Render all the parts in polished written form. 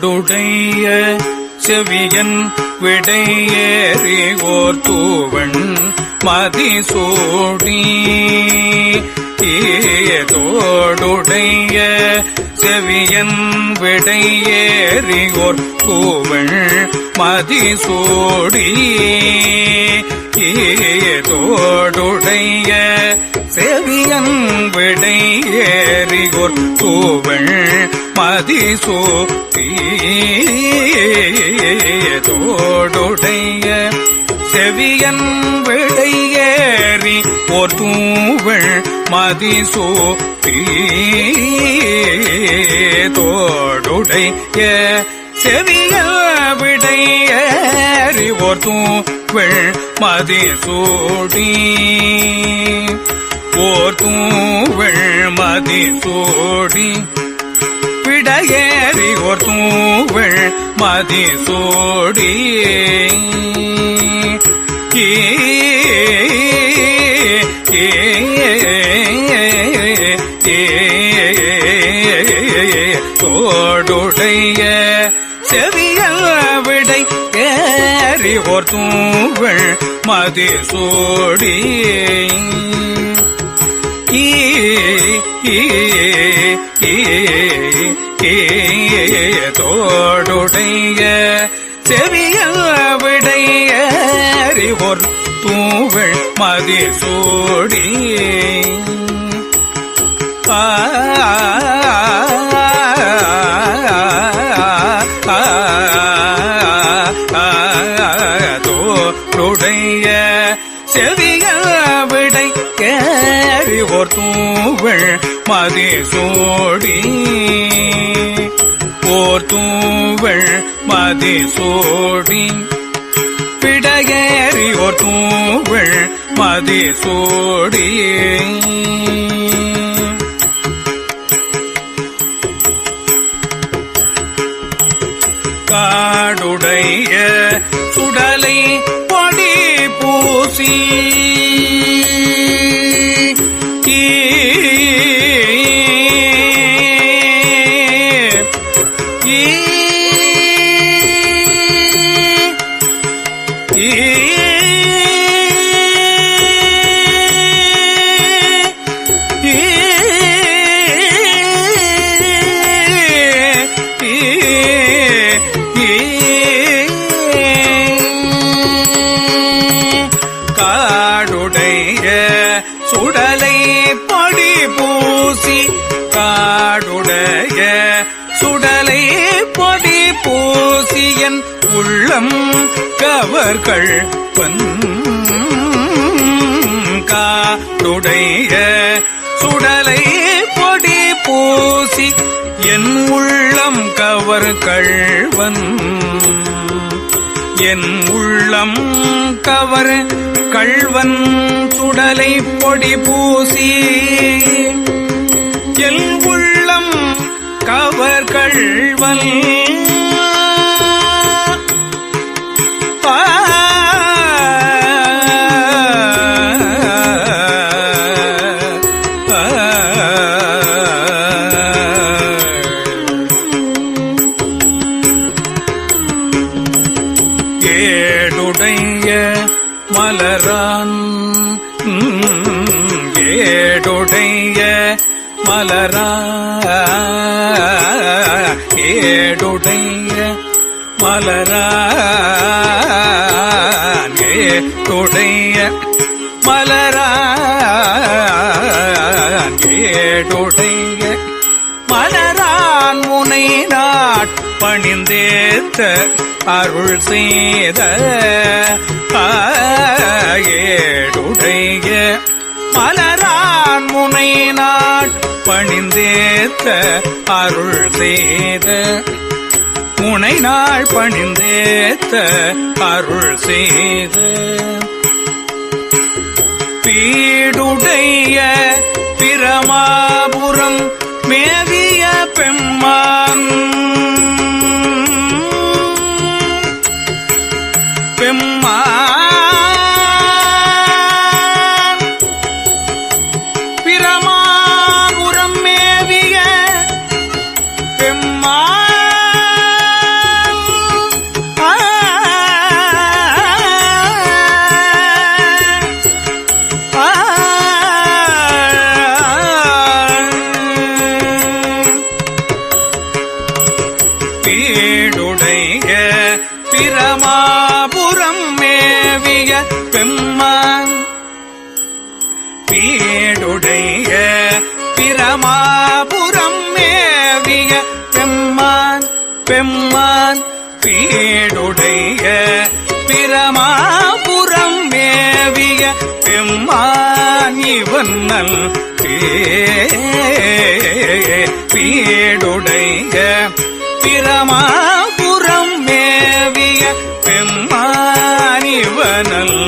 தோடுடைய செவியன் விடையேறி ஓர் தூவன் மதிசூடி தோடுடைய செவியன் விடையேறி ஓர் தூவன் மதிசூடி தோடுடைய செவியன் விடையேறி ஓர் தூவன் மதிசூடி தோடுடைய செவியன் விடையேறி ஓர் தூவள் மதிசூடி தோடுடைய செவியல் விடையேறி ஓர் தூவள் மதிசூடி ஓர் தூவள் மதிசூடி விடையேறி ஓர் தூவள் மதிசூடி தோடுடைய செவியல் விடை ஏறி ஓர் தூவள் மதிசூடி தோடுடைய செவியல் விடையேறி ஓர் தூவள் மதிசூடி தோடுடைய செவியல் விடையேறி ஓர் தூவள் மதிசூடி ஓர் தூவள் மதிசூடி விடையேறி ஓர் தூவள் மதிசூடி காடுடைய சுடலை பொடி பூசி சுடலை பொடி பூசி காடுடைய சுடலை பொடி பூசியன் உள்ளம் கவர்கள் காடுடைய சுடலை பொடி பூசி என் உள்ளம் கவர்கள்வன் என் உள்ளம் கவர் கள்வன் சுடலை பொடி பூசி என் உள்ளம் கவர் கள்வன் ஏடுடைய மலரான் ஏடுடைய மலரான் ஏடுடைய மலரான் ஏடுடைய மலரான் ஏடுடைய மலரான் முனை நாட் பணிந்தேத்த அருள் செய்த ஏடுடைய மலரான் முனை நாட் பணிந்தேத்த அருள் செய்த முனை நாள் பணிந்தேத்த அருள் செய்த பீடுடைய பிரமாபுரம் மேவிய பெம்மான் பிரமாபுரம் மேவிய பெம்மான் பீடுடைய பிரமாபுரம் மேவிய பெம்மான் பீடுடைய பிரமாபுரம் மேவிய பெம்மான் பெம்மான் பீடுடைய பிரமாபுரம் மேவிய பெம்மான் இவன் நல் பீடுடைய பிரமாபுரம் மேவிய பெம்மான் இவனல்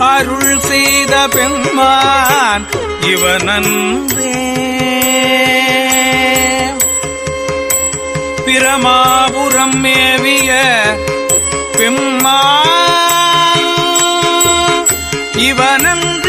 அருள் செய்த பெம்மான் இவனன்றே பிரமாபுரம் மேவிய பெம்மான் இவனன்றே